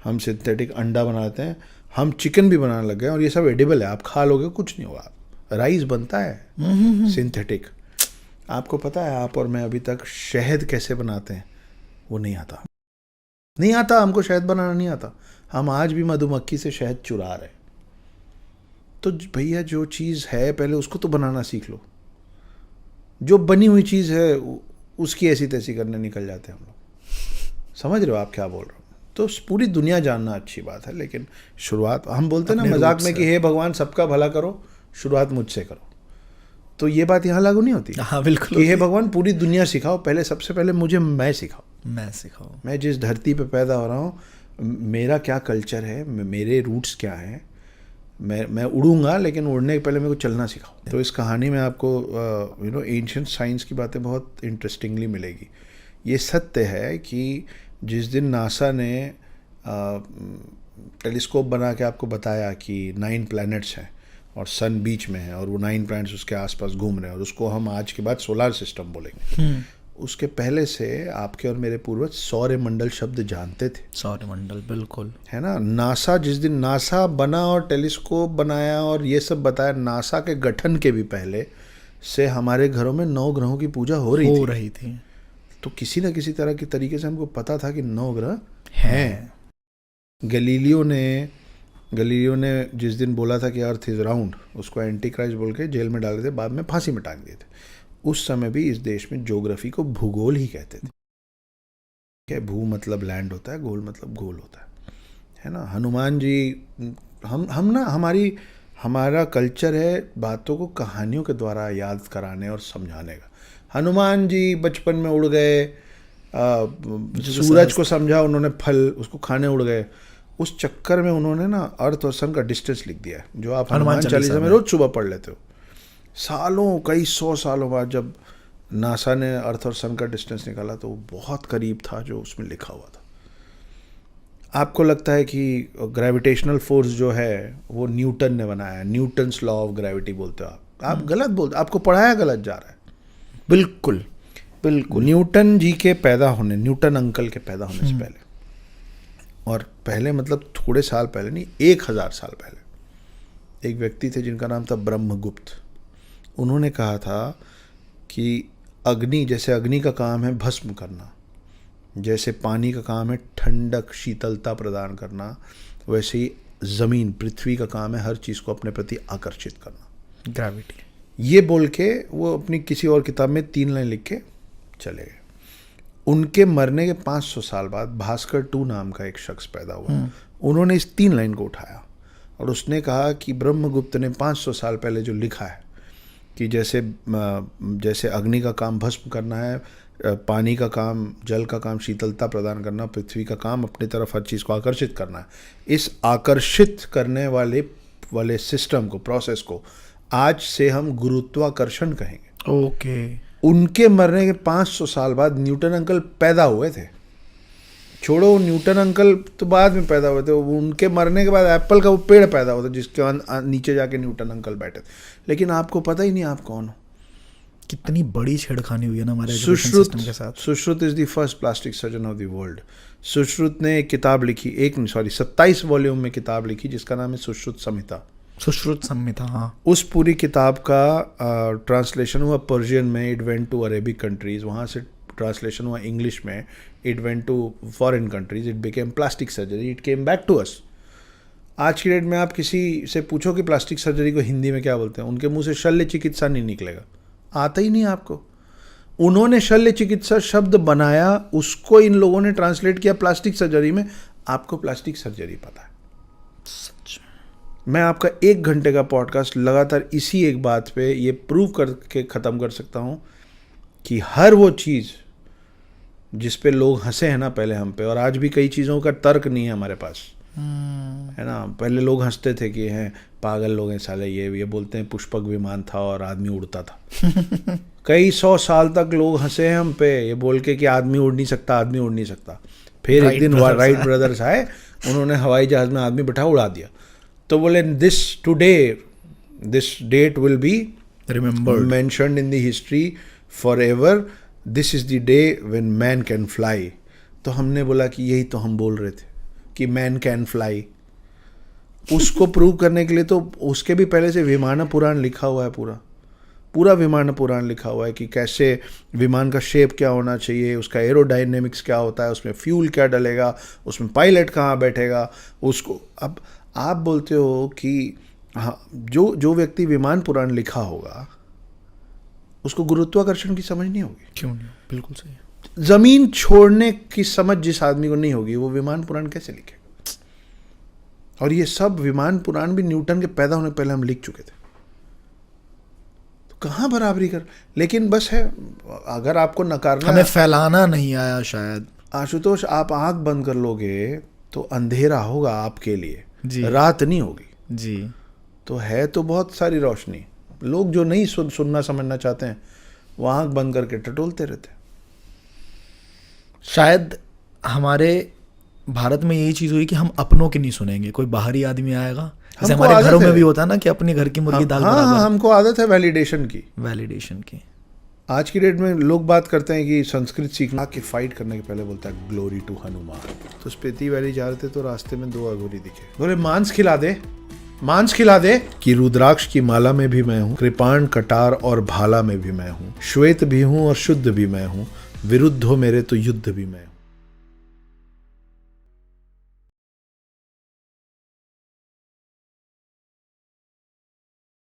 हम सिंथेटिक अंडा बनाते हैं, हम चिकन भी बनाने लग गए और ये सब एडिबल है, आप खा लोगे कुछ नहीं होगा। राइस बनता है सिंथेटिक। आपको पता है, आप और मैं अभी तक शहद कैसे बनाते हैं वो नहीं आता, नहीं आता, हमको शहद बनाना नहीं आता। हम आज भी मधुमक्खी से शहद चुरा रहे। तो भैया जो चीज़ है पहले उसको तो बनाना सीख लो, जो बनी हुई चीज़ है उसकी ऐसी तैसी करने निकल जाते हैं हम लोग। समझ रहे हो आप क्या बोल रहे हो? तो पूरी दुनिया जानना अच्छी बात है, लेकिन शुरुआत हम बोलते हैं ना मजाक में कि हे भगवान सबका भला करो, शुरुआत मुझसे करो। तो ये बात यहाँ लागू नहीं होती? हाँ बिल्कुल, कि हे भगवान पूरी दुनिया सिखाओ, पहले सबसे पहले मुझे मैं सिखाओ, मैं जिस धरती पे पैदा हो रहा हूँ, मेरा क्या कल्चर है, मेरे रूट्स क्या हैं, मैं उड़ूंगा लेकिन उड़ने के पहले मेरे को चलना सिखाओ। तो इस कहानी में आपको एंशिएंट साइंस की बातें बहुत इंटरेस्टिंगली मिलेगी। ये सत्य है कि जिस दिन नासा ने टेलीस्कोप बना के आपको बताया कि 9 प्लैनेट्स हैं और सन बीच में है और वो 9 प्लैनेट्स उसके आसपास घूम रहे हैं और उसको हम आज के बाद सोलर सिस्टम बोलेंगे, उसके पहले से आपके और मेरे पूर्वज सौरमंडल शब्द जानते थे। सौरमंडल, बिल्कुल, है ना। नासा, जिस दिन नासा बना और टेलीस्कोप बनाया और ये सब बताया, नासा के गठन के भी पहले से हमारे घरों में 9 ग्रहों की पूजा हो रही थी। तो किसी न किसी तरह की तरीके से हमको पता था कि 9 ग्रह हैं। गैलीलियो ने जिस दिन बोला था कि अर्थ इज राउंड, उसको एंटी क्राइस्ट बोल के जेल में डाल दिए थे, बाद में फांसी में टांग दिए थे। उस समय भी इस देश में ज्योग्राफी को भूगोल ही कहते थे। क्या भू मतलब लैंड होता है, गोल मतलब गोल होता है ना। हनुमान जी, हम ना हमारा कल्चर है बातों को कहानियों के द्वारा याद कराने और समझाने का। हनुमान जी बचपन में उड़ गए, सूरज को समझा उन्होंने फल, उसको खाने उड़ गए। उस चक्कर में उन्होंने ना अर्थ और सन का डिस्टेंस लिख दिया है, जो आप हनुमान चालीसा में रोज सुबह पढ़ लेते हो। सालों, कई 100 सालों बाद जब नासा ने अर्थ और सन का डिस्टेंस निकाला तो वो बहुत करीब था जो उसमें लिखा हुआ था। आपको लगता है कि ग्रेविटेशनल फोर्स जो है वो न्यूटन ने बनाया, न्यूटन्स लॉ ऑफ ग्रेविटी बोलते हो आप गलत बोलते, आपको पढ़ाया गलत जा रहा है। बिल्कुल न्यूटन जी के पैदा होने, न्यूटन अंकल के पैदा होने से पहले, और पहले मतलब थोड़े साल पहले नहीं, 1000 साल पहले एक व्यक्ति थे जिनका नाम था ब्रह्मगुप्त। उन्होंने कहा था कि अग्नि, जैसे अग्नि का काम है भस्म करना, जैसे पानी का काम है ठंडक शीतलता प्रदान करना, वैसे ही ज़मीन, पृथ्वी का काम है हर चीज़ को अपने प्रति आकर्षित करना, ग्रेविटी। ये बोल के वो अपनी किसी और किताब में 3 लाइन लिख के चले गए। उनके मरने के 500 साल बाद भास्कर 2 नाम का एक शख्स पैदा हुआ। उन्होंने इस 3 लाइन को उठाया और उसने कहा कि ब्रह्मगुप्त ने 500 साल पहले जो लिखा है कि जैसे अग्नि का काम भस्म करना है, पानी का काम, जल का काम शीतलता प्रदान करना, पृथ्वी का काम अपनी तरफ हर चीज़ को आकर्षित करना है। इस आकर्षित करने वाले सिस्टम को, प्रोसेस को आज से हम गुरुत्वाकर्षण कहेंगे। ओके। उनके मरने के 500 साल बाद न्यूटन अंकल पैदा हुए थे। छोड़ो, न्यूटन अंकल तो बाद में पैदा हुए थे, उनके मरने के बाद एप्पल का वो पेड़ पैदा हुआ था जिसके नीचे जाके न्यूटन अंकल बैठे थे। लेकिन आपको पता ही नहीं आप कौन हो। कितनी बड़ी छेड़खानी हुई है ना हमारे एजुकेशन सिस्टम के साथ। Sushruta is the first plastic surgeon of the world. Sushruta ने एक किताब लिखी, 27 वॉल्यूम में किताब लिखी जिसका नाम है सुश्रुत संहिता। सुश्रुत संहिता, हाँ। उस पूरी किताब का ट्रांसलेशन हुआ पर्शियन में, it went to Arabic countries, वहाँ से ट्रांसलेशन हुआ इंग्लिश में, it went to foreign countries, it became plastic surgery, it came back to us. आज की डेट में आप किसी से पूछो कि प्लास्टिक सर्जरी को हिंदी में क्या बोलते हैं, उनके मुंह से शल्य चिकित्सा नहीं निकलेगा, आता ही नहीं आपको। उन्होंने शल्य चिकित्सा शब्द बनाया, उसको इन लोगों ने ट्रांसलेट किया प्लास्टिक सर्जरी में, आपको प्लास्टिक सर्जरी पता है। सच। मैं आपका 1 घंटे का पॉडकास्ट लगातार इसी एक बात पे ये प्रूव करके ख़त्म कर सकता हूँ कि हर वो चीज़ जिस पे लोग हंसे हैं ना पहले हम पे, और आज भी कई चीज़ों का तर्क नहीं है हमारे पास, है ना। पहले लोग हंसते थे कि हैं पागल लोग हैं साले, ये बोलते हैं पुष्पक विमान था और आदमी उड़ता था। कई 100 साल तक लोग हंसे हैं हम पे ये बोल के कि आदमी उड़ नहीं सकता। फिर एक दिन राइट ब्रदर्स आए, उन्होंने हवाई जहाज़ में आदमी बैठा उड़ा दिया। तो बोले this date will be remembered, mentioned in the history forever, this is the day when man can fly. तो हमने बोला कि यही तो हम बोल रहे थे, कि मैन कैन फ्लाई, उसको प्रूव करने के लिए तो उसके भी पहले से विमान पुराण लिखा हुआ है, पूरा विमान पुराण लिखा हुआ है कि कैसे विमान का शेप क्या होना चाहिए, उसका एरोडायनेमिक्स क्या होता है, उसमें फ्यूल क्या डलेगा, उसमें पायलट कहाँ बैठेगा उसको। अब आप बोलते हो कि हाँ, जो व्यक्ति विमान पुराण लिखा होगा उसको गुरुत्वाकर्षण की समझ नहीं होगी। क्यों नहीं, बिल्कुल सही। जमीन छोड़ने की समझ जिस आदमी को नहीं होगी वो विमान पुराण कैसे लिखेगा? और ये सब विमान पुराण भी न्यूटन के पैदा होने पहले हम लिख चुके थे, तो कहाँ बराबरी कर। लेकिन बस है, अगर आपको नकारना, हमें फैलाना नहीं आया शायद। आशुतोष, आप आंख बंद कर लोगे तो अंधेरा होगा आपके लिए जी। रात नहीं होगी जी। तो है तो बहुत सारी रोशनी। लोग जो नहीं सुनना समझना चाहते हैं वो आंख बंद करके टटोलते रहते हैं। शायद हमारे भारत में यही चीज़ हुई कि हम अपनों की नहीं सुनेंगे, कोई बाहरी आदमी आएगा, जैसे हमको हमारे घरों आदत में है। भी होता है ना कि अपने घर की मुर्गी दाल हाँ, बराबर। हमको आदत है वैलिडेशन की। वैलिडेशन की। आज की डेट में लोग बात करते हैं कि संस्कृत सीखना कि फाइट करने के पहले बोलता है ग्लोरी टू हनुमान। तो स्पीति वैली जा रहे थे तो रास्ते में 2 अघोरी दिखे, बोले मांस खिला दे, मांस खिला दे। कि रुद्राक्ष की माला में भी मैं हूँ, कृपाण कटार और भाला में भी मैं हूँ, श्वेत भी हूँ और शुद्ध भी मैं हूँ, विरुद्ध हो मेरे तो युद्ध भी मैं हूँ।